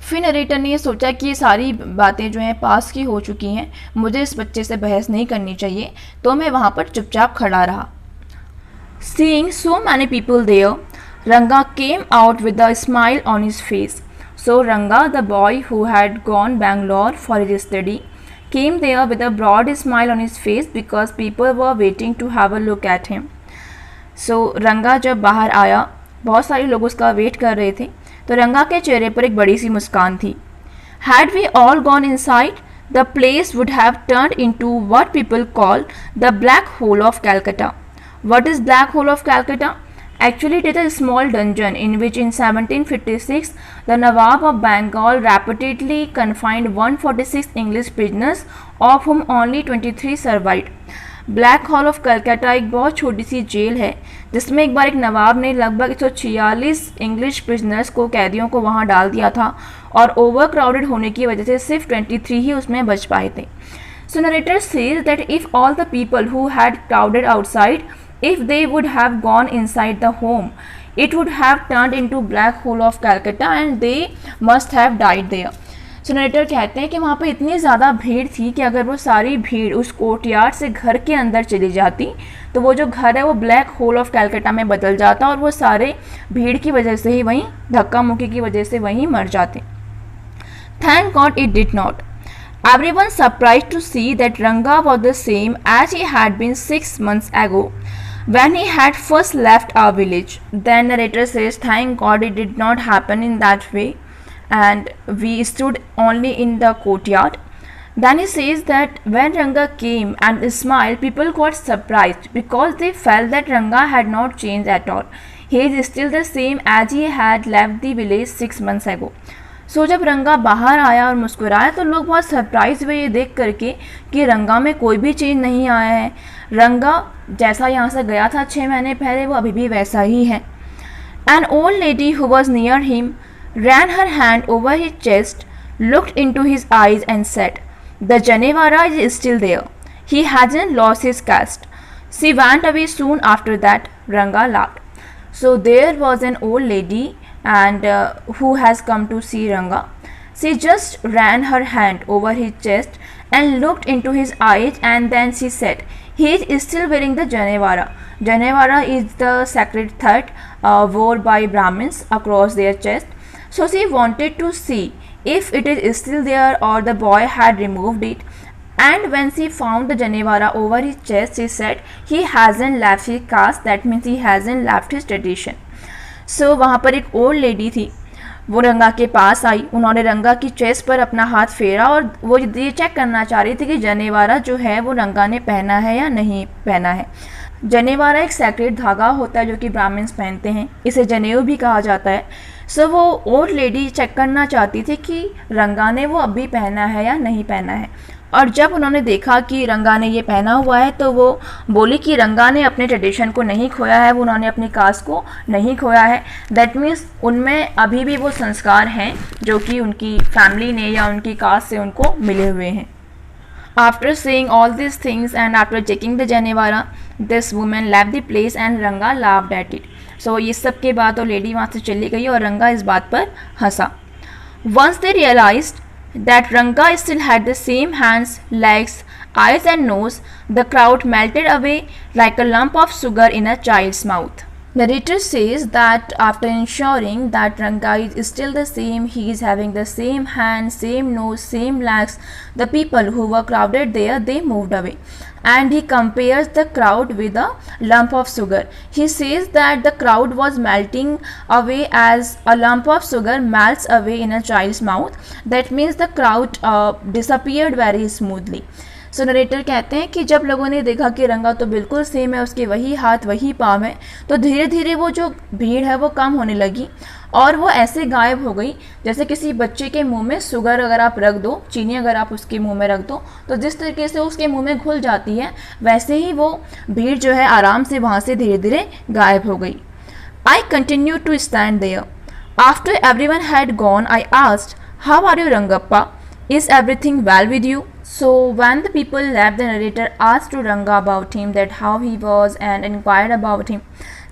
फिर नरेटर ने ये सोचा कि ये सारी बातें जो हैं पास की हो चुकी हैं, मुझे इस बच्चे से बहस नहीं करनी चाहिए, तो मैं वहाँ पर चुपचाप खड़ा रहा. Seeing so many people there, Ranga came out with a smile on his face. So Ranga, the boy who had gone Bangalore for his study, came there with a broad smile on his face because people were waiting to have a look at him. So Ranga जब बाहर आया, बहुत सारे लोग उसका wait कर रहे थे, तो रंगा के चेहरे पर एक बड़ी सी मुस्कान थी. Had we all gone inside, the place would have turned into what people call the black hole of Calcutta. What is black hole of Calcutta? Actually, it is a small dungeon in which in 1756 the Nawab of Bengal repeatedly confined 146 English prisoners, of whom only 23 survived. Black hole of Calcutta एक बहुत छोटी सी jail है जिसमें एक बार एक नवाब ने लगभग 146 English prisoners को, कैदियों को वहाँ डाल दिया था, और ओवर क्राउडेड होने की वजह से सिर्फ 23 ही उसमें बच पाए थे. So narrator says that if all the people who had crowded outside, if they would have gone inside the home, it would have turned into black hole of Calcutta and they must have died there. So narrator कहते हैं कि वहाँ पर इतनी ज़्यादा भीड़ थी कि अगर वो सारी भीड़ उस कोर्टयार्ड से घर के अंदर चली जाती तो वो जो घर है वो ब्लैक होल ऑफ कैलकटा में बदल जाता और वो सारे भीड़ की वजह से ही वहीं धक्का मुक्की की वजह से वहीं मर जाते. Thank God it did not. Everyone surprised to see that Ranga was the same as he had been 6 months ago when he had first left our village. Then narrator says, thank God it did not happen in that way and we stood only in the courtyard. Then he says that when Ranga came and smiled, people got surprised because they felt that Ranga had not changed at all. He is still the same as he had left the village 6 months ago. सो जब रंगा बाहर आया और मुस्कुराया तो लोग बहुत surprise हुए ये देख करके कि रंगा में कोई भी चेंज नहीं आया है. रंगा जैसा यहाँ से गया था 6 महीने पहले वो अभी भी वैसा ही है. An old lady who was near him ran her hand over his chest, looked into his eyes and said, the Janewara is still there. He hasn't lost his caste. She went away soon after that. Ranga laughed. So there was an old lady and who has come to see Ranga. She just ran her hand over his chest and looked into his eyes and then she said, he is still wearing the Janewara. Janewara is the sacred thread worn by Brahmins across their chest. So she wanted to see if it is still there or the boy had removed it. And when she found the Janewara over his chest, she said, he hasn't left his caste, that means he hasn't left his tradition. So वहाँ पर एक old lady थी, वो रंगा के पास आई, उन्होंने रंगा की चेस्ट पर अपना हाथ फेरा और वो ये चेक करना चाह रही थी कि जनेवारा जो है वो रंगा ने पहना है या नहीं पहना है. जनेवारा एक सैक्रेड धागा होता है जो कि ब्राह्मण्स पहनते हैं, इसे जनेऊ भी कहा जाता है. सो वो ओल्ड लेडी चेक करना चाहती थी कि रंगा ने वो अभी पहना है या नहीं पहना है. और जब उन्होंने देखा कि रंगा ने ये पहना हुआ है तो वो बोली कि रंगा ने अपने ट्रेडिशन को नहीं खोया है, उन्होंने अपनी कास्ट को नहीं खोया है. दैट मीन्स उनमें अभी भी वो संस्कार हैं जो कि उनकी फैमिली ने या उनकी कास्ट से उनको मिले हुए हैं. After saying all these things and after checking the Janewara, this woman left the place and Ranga laughed at it. So ये सब के बाद वो लेडी वहाँ से चली गई और रंगा इस बात पर हंसा. Once they realized that Ranga still had the same hands, legs, eyes and nose, the crowd melted away like a lump of sugar in a child's mouth. Narrator says that after ensuring that Ranga is still the same, he is having the same hands, same nose, same legs, the people who were crowded there, they moved away. and he compares the crowd with a lump of sugar. He says that the crowd was melting away as a lump of sugar melts away in a child's mouth. That means the crowd disappeared very smoothly. So narrator कहते हैं कि जब लोगों ने देखा कि रंगा तो बिल्कुल सेम है, उसके वही हाथ वही पाँव है, तो धीरे धीरे वो जो भीड़ है वो कम होने लगी और वो ऐसे गायब हो गई जैसे किसी बच्चे के मुंह में शुगर अगर आप रख दो, चीनी अगर आप उसके मुंह में रख दो तो जिस तरीके से उसके मुंह में घुल जाती है, वैसे ही वो भीड़ जो है आराम से वहाँ से धीरे धीरे गायब हो गई. I continue to stand there. After everyone had gone I asked, how are you Rangappa? Is everything well with you? So when the people left, the narrator asked to Ranga about him, that how he was, and inquired about him.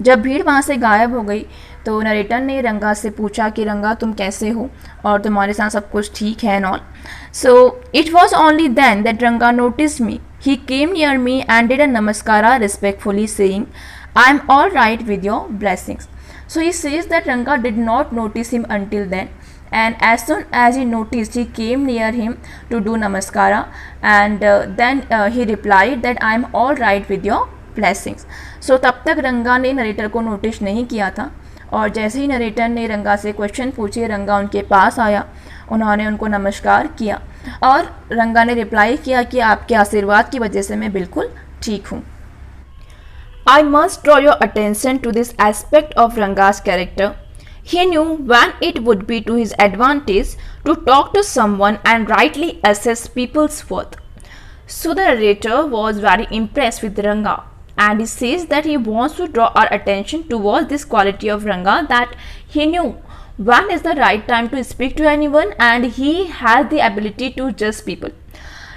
जब भीड़ वहाँ से गायब हो गई तो narrator ने रंगा से पूछा कि रंगा तुम कैसे हो और तुम्हारे साथ सब कुछ ठीक है and all. So it was only then that Ranga noticed me. He came near me and did a namaskara respectfully, saying, I am all right with your blessings. So he says that Ranga did not notice him until then. And as soon as he noticed, he came near him to do namaskara, and then he replied that I am all right with your blessings. So तब तक रंगा ने narrator को notice नहीं किया था और जैसे ही नरेटर ने रंगा से क्वेश्चन पूछे, रंगा उनके पास आया, उन्होंने उनको नमस्कार किया और रंगा ने रिप्लाई किया कि आपके आशीर्वाद की वजह से मैं बिल्कुल ठीक हूँ. I must draw your attention to this aspect of Ranga's character. He knew when it would be to his advantage to talk to someone and rightly assess people's worth. So the narrator was very impressed with Ranga, and he says that he wants to draw our attention towards this quality of Ranga, that he knew when is the right time to speak to anyone and he has the ability to judge people.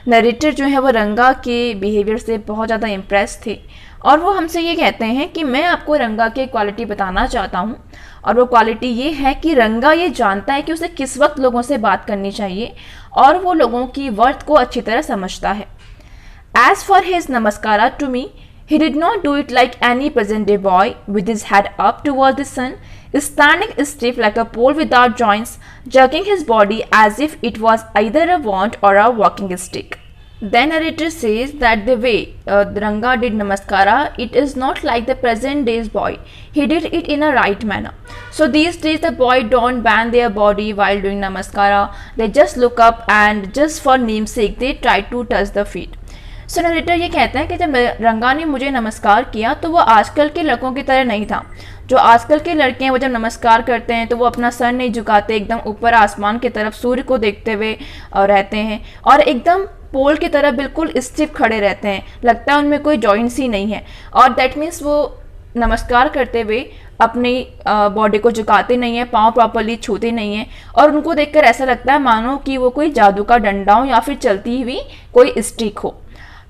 Narrator जो है वो रंगा के behaviour से बहुत ज़्यादा impress थे और वो हमसे ये कहते हैं कि मैं आपको रंगा की क्वालिटी बताना चाहता हूँ, और वो क्वालिटी ये है कि रंगा ये जानता है कि उसे किस वक्त लोगों से बात करनी चाहिए और वो लोगों की वर्थ को अच्छी तरह समझता है. As for his namaskara to me, he did not do it like any present day boy with his head up towards the sun, standing stiff like a pole without joints, jerking his body as if it was either a wand or a walking stick. Then narrator says that the way Ranga did namaskara, it is not like the present day's boy. He did it in a right manner. So these days the boy don't bend their body while doing namaskara. They just look up and just for namesake they try to touch the feet. So narrator ये कहता है कि जब रंगा ने मुझे नमस्कार किया तो वो आजकल के लड़कों की तरह नहीं था. जो आजकल के लड़के हैं वो जब नमस्कार करते हैं तो वो अपना सर नहीं झुकाते, एकदम ऊपर आसमान की तरफ सूर्य को देखते हुए रहते हैं और एकदम पोल की तरह बिल्कुल स्टिफ खड़े रहते हैं, लगता है उनमें कोई जॉइंट्स ही नहीं है. और दैट मीन्स वो नमस्कार करते हुए अपनी बॉडी को झुकाते नहीं है, पाँव प्रॉपरली छूते नहीं है और उनको देखकर ऐसा लगता है मानो कि वो कोई जादू का डंडा हो या फिर चलती हुई कोई स्टिक हो.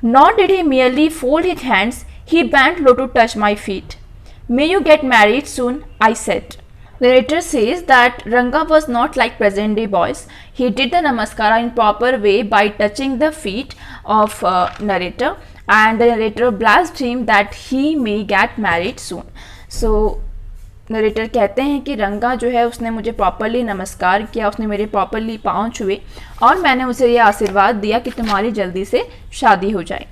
Nor did he merely fold his hands, he bent low to touch my feet. May you get married soon, I said. The narrator says that Ranga was not like present day boys. He did the namaskara in proper way by touching the feet of narrator, and the narrator blessed him that he may get married soon. So narrator कहते हैं कि रंगा जो है उसने मुझे properly नमस्कार किया, उसने मेरे प्रॉपरली पाँव छुए और मैंने उसे ये आशीर्वाद दिया कि तुम्हारी जल्दी से शादी हो जाए.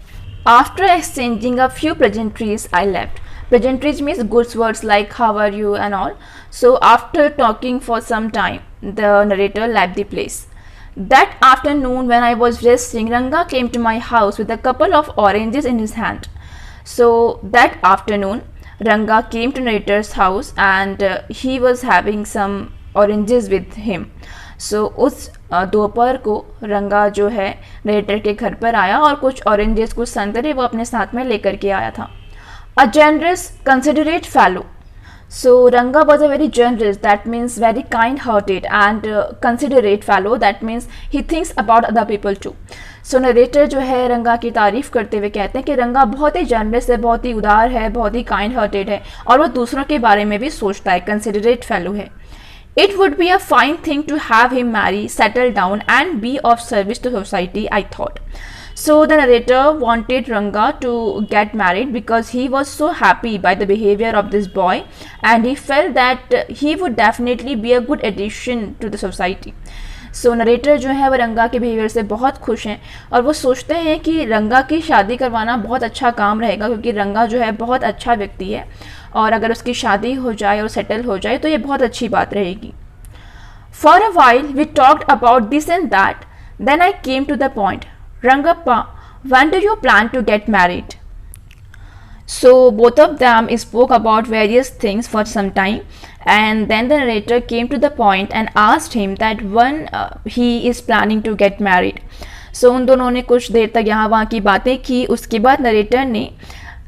After exchanging a few pleasantries I left. Pleasantries means goods words like how are you and all. So after talking for some time the narrator left the place. That afternoon when I was resting, Ranga came to my house with a couple of oranges in his hand. So that afternoon Ranga came to narrator's house and he was having some oranges with him. So उस दोपहर को रंगा जो है narrator के घर पर आया और कुछ ऑरेंजेस, कुछ संतरे वो अपने साथ में लेकर के आया था. A generous, considerate fellow. So Ranga was a very generous, that means very kind-hearted, and considerate fellow, that means he thinks about other people too. So narrator जो है रंगा की तारीफ करते हुए कहते हैं कि रंगा बहुत ही जनरस है, बहुत ही उदार है, बहुत ही काइंड-हार्टेड है और वो दूसरों के बारे में भी सोचता है, considerate fellow है. It would be a fine thing to have him marry, settle down, and be of service to society, I thought. So the narrator wanted Ranga to get married because he was so happy by the behavior of this boy and he felt that he would definitely be a good addition to the society. So narrator जो है वो रंगा के behaviour से बहुत खुश हैं और वो सोचते हैं कि रंगा की शादी करवाना बहुत अच्छा काम रहेगा, क्योंकि रंगा जो है बहुत अच्छा व्यक्ति है और अगर उसकी शादी हो जाए और सेटल हो जाए तो ये बहुत अच्छी बात रहेगी। For a while we talked about this and that, then I came to the point, Rangappa, when do you plan to get married? So both of them spoke about various things for some time, and then the narrator came to the point and asked him that when he is planning to get married. So उन दोनों ने कुछ देर तक यहाँ वहाँ की बातें की। उसके बाद नरेटर ने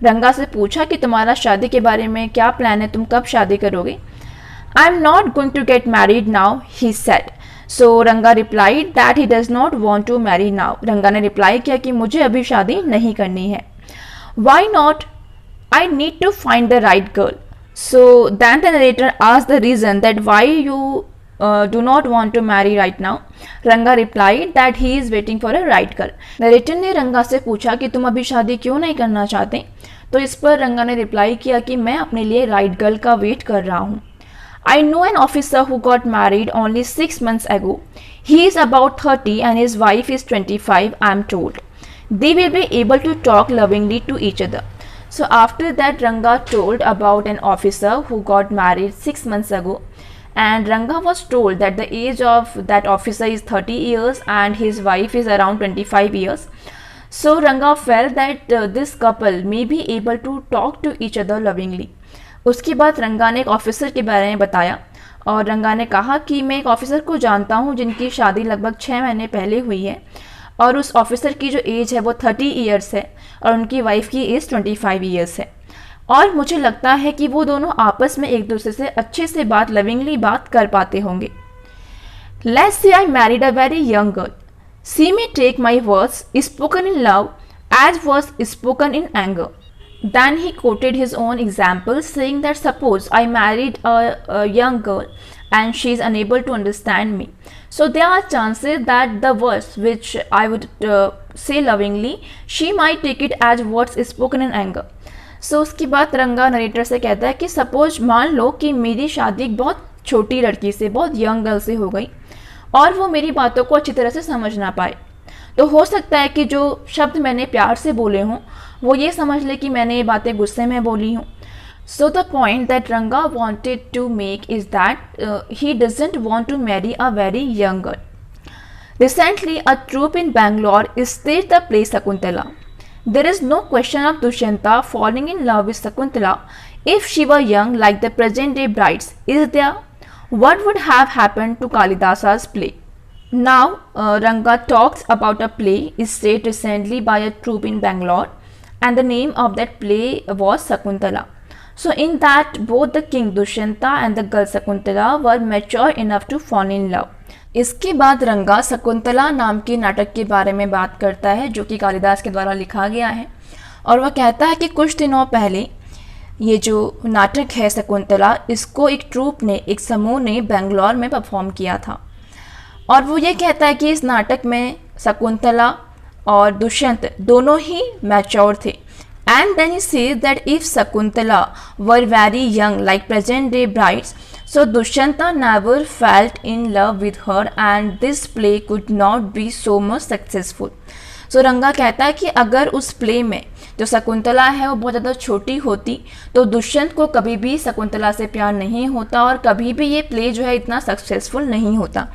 रंगा से पूछा कि तुम्हारा शादी के बारे में क्या प्लान है, तुम कब शादी करोगे? I am not going to get married now, he said. So रंगा replied that he does not want to marry now. रंगा ने रिप्लाई किया कि मुझे अभी शादी नहीं करनी है। Why not? I need to find the right girl. So then the narrator asked the reason that why you do not want to marry right now. Ranga replied that he is waiting for a right girl. Narrator ने रंगा से पूछा कि तुम अभी शादी क्यों नहीं करना चाहते? तो इस पर रंगा ने रिप्लाई किया कि मैं अपने लिए राइट गर्ल का वेट कर रहा हूँ। I know an officer who got married only 6 months ago. He is about 30 and his wife is 25, I am told. They will be able to talk lovingly to each other. So after that, Ranga told about an officer who got married 6 months ago, and Ranga was told that the age of that officer is 30 years and his wife is around 25 years. So Ranga felt that this couple may be able to talk to each other lovingly. उसके बाद रंगा ने एक officer के बारे में बताया और रंगा ने कहा कि मैं एक ऑफिसर को जानता हूँ जिनकी शादी लगभग 6 महीने पहले हुई है और उस ऑफिसर की जो एज है वो 30 ईयर्स है और उनकी वाइफ की एज 25 ईयर्स है और मुझे लगता है कि वो दोनों आपस में एक दूसरे से अच्छे से लविंगली बात कर पाते होंगे। Let's say I married a very young girl. She may take my words spoken in love as words spoken in anger. Then he quoted his own example, saying that suppose I married a young girl and she is unable to understand me. So there are chances that the words which I would say lovingly, she might take it as words spoken in anger. So उसके बाद रंगा narrator से कहता है कि suppose मान लो कि मेरी शादी एक बहुत छोटी लड़की से, बहुत यंग गर्ल से हो गई और वो मेरी बातों को अच्छी तरह से समझ ना पाए, तो हो सकता है कि जो शब्द मैंने प्यार से बोले हों वो ये समझ ले कि मैंने ये बातें गुस्से में बोली हूँ। So the point that Ranga wanted to make is that he doesn't want to marry a very young girl. Recently, a troupe in Bangalore staged the play Sakuntala. There is no question of Dushyanta falling in love with Sakuntala if she were young like the present-day brides, is there? What would have happened to Kalidasa's play? Now, Ranga talks about a play staged recently by a troupe in Bangalore, and the name of that play was Sakuntala. So in that, both the king Dushyanta and the girl Sakuntala were mature enough to fall in love. इसके बाद रंगा शकुंतला नाम के नाटक के बारे में बात करता है जो कि कालिदास के द्वारा लिखा गया है और वह कहता है कि कुछ दिनों पहले ये जो नाटक है शकुंतला, इसको एक ट्रूप ने, एक समूह ने बेंगलोर में परफॉर्म किया था और वो ये कहता है कि इस नाटक में शकुंतला और दुष्यंत दोनों ही मैच्योर थे। And then he says that if Sakuntala were very young like present day brides, so Dushyanta never felt in love with her and this play could not be so much successful. So रंगा कहता है कि अगर उस play में जो शकुंतला है वो बहुत ज़्यादा छोटी होती तो दुष्यंत को कभी भी शकुंतला से प्यार नहीं होता और कभी भी ये प्ले जो है इतना सक्सेसफुल नहीं होता।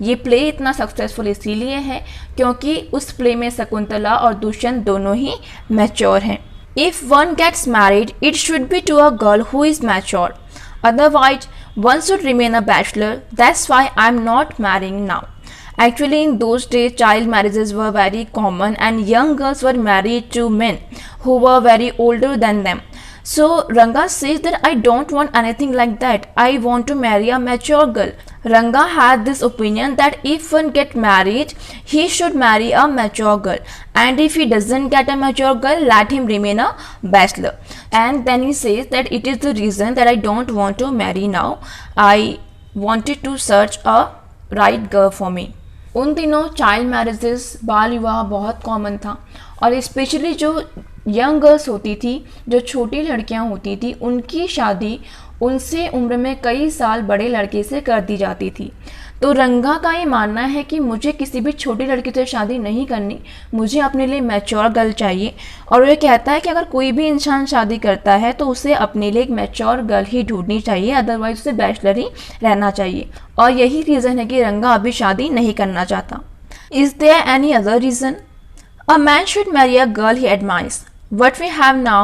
ये प्ले इतना सक्सेसफुल इसीलिए है क्योंकि उस प्ले में शकुंतला और दुष्यंत दोनों ही मैच्योर हैं। If one gets married, it should be to a girl who is mature. Otherwise, one should remain a bachelor. That's why I'm not marrying now. Actually, in those days, child marriages were very common and young girls were married to men who were very older than them. So, Ranga says that I don't want anything like that. I want to marry a mature girl. Ranga had this opinion that if one gets married, he should marry a mature girl. And if he doesn't get a mature girl, let him remain a bachelor. And then he says that it is the reason that I don't want to marry now. I wanted to search a right girl for me. उन दिनों child marriages, बाल विवाह बहुत common था और specially जो young girls होती थी, जो छोटी लड़कियां होती थी, उनकी शादी उनसे उम्र में कई साल बड़े लड़के से कर दी जाती थी। तो रंगा का ये मानना है कि मुझे किसी भी छोटी लड़की से शादी नहीं करनी, मुझे अपने लिए मैच्योर गर्ल चाहिए। और वो कहता है कि अगर कोई भी इंसान शादी करता है तो उसे अपने लिए एक मैच्योर गर्ल ही ढूंढनी चाहिए, अदरवाइज उसे बैचलर ही रहना चाहिए। और यही रीज़न है कि रंगा अभी शादी नहीं करना चाहता। Is there any other reason? A man should marry a girl he admires. What we have now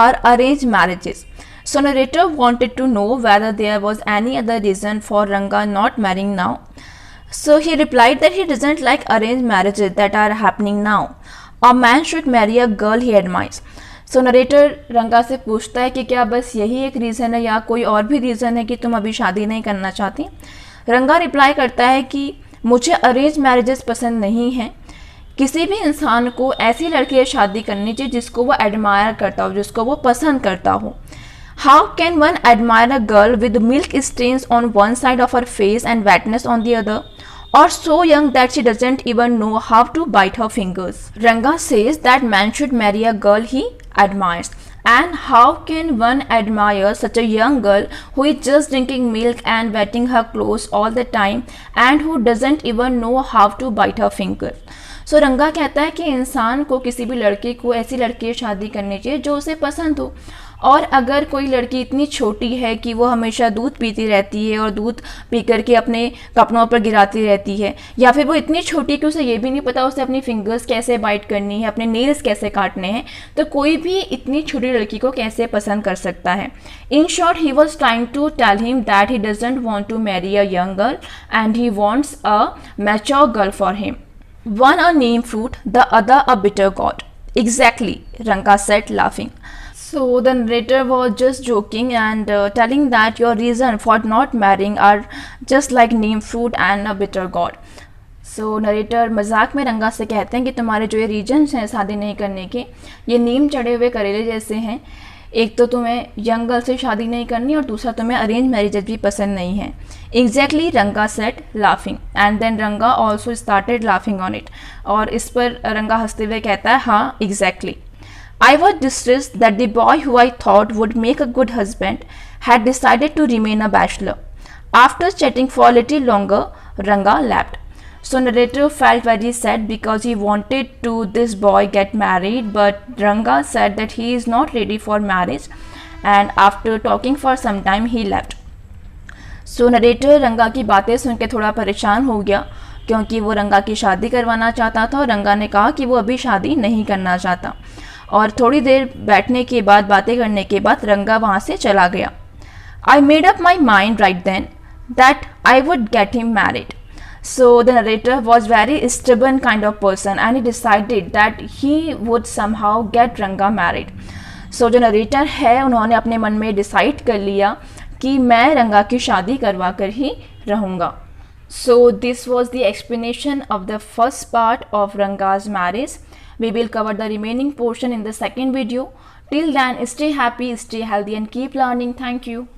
are arranged marriages. So narrator wanted to know whether there was any other reason for Ranga not marrying now. So he replied that he doesn't like arranged marriages that are happening now. A man should marry a girl he admires. So narrator रंगा से पूछता है कि क्या बस यही एक reason है या कोई और भी रीज़न है कि तुम अभी शादी नहीं करना चाहती? रंगा रिप्लाई करता है कि मुझे अरेंज मैरिजेस पसंद नहीं हैं। किसी भी इंसान को ऐसी लड़की से शादी करनी चाहिए जिसको वो एडमायर करता हो, जिसको वो पसंद करता हो। How can one admire a girl with milk stains on one side of her face and wetness on the other, or so young that she doesn't even know how to bite her fingers? Ranga says that man should marry a girl he admires. And how can one admire such a young girl who is just drinking milk and wetting her clothes all the time and who doesn't even know how to bite her fingers? सो रंगा कहता है कि इंसान को किसी भी लड़की को ऐसी लड़की से शादी करनी चाहिए जो उसे पसंद हो। और अगर कोई लड़की इतनी छोटी है कि वो हमेशा दूध पीती रहती है और दूध पी करके अपने कपड़ों पर गिराती रहती है, या फिर वो इतनी छोटी कि उसे ये भी नहीं पता उसे अपनी फिंगर्स कैसे बाइट करनी है, अपने नेल्स कैसे काटने हैं, तो कोई भी इतनी छोटी लड़की को कैसे पसंद कर सकता है। In short he was trying to tell him that he doesn't want to marry a young girl and he wants a mature girl for him. One a neem fruit, the other a bitter gourd. Exactly, Ranga said, laughing. So the narrator was just joking and telling that your reason for not marrying are just like neem fruit and a bitter gourd. So narrator मजाक में रंगा से कहते हैं कि तुम्हारे जो ये रीजन्स हैं शादी नहीं करने के, ये नीम चढ़े हुए करेले जैसे हैं। एक तो तुम्हें यंग गर्ल से शादी नहीं करनी और दूसरा तुम्हें अरेंज मैरिजेज भी पसंद नहीं है। Exactly, Ranga said laughing and then Ranga also started laughing on it. और इस पर रंगा हंसते हुए कहता है, हाँ exactly, I was distressed that the boy who I thought would make a good husband had decided to remain a bachelor. After chatting for little longer, Ranga lapped. So narrator felt very sad because he wanted to this boy get married, but Ranga said that he is not ready for marriage, and after talking for some time he left. So narrator रंगा की बातें सुन के थोड़ा परेशान हो गया क्योंकि वो रंगा की शादी करवाना चाहता था और रंगा ने कहा कि वो अभी शादी नहीं करना चाहता। और थोड़ी देर बैठने के बाद, बातें करने के बाद रंगा वहाँ से चला गया। I made up my mind right then that I would get him married. So the narrator was very stubborn kind of person and he decided that he would somehow get Ranga married. So जो narrator है उन्होंने अपने मन में decide कर लिया कि मैं रंगा की शादी करवा कर ही रहूँगा. So this was the explanation of the first part of Ranga's marriage. We will cover the remaining portion in the second video. Till then, stay happy, stay healthy and keep learning. Thank you.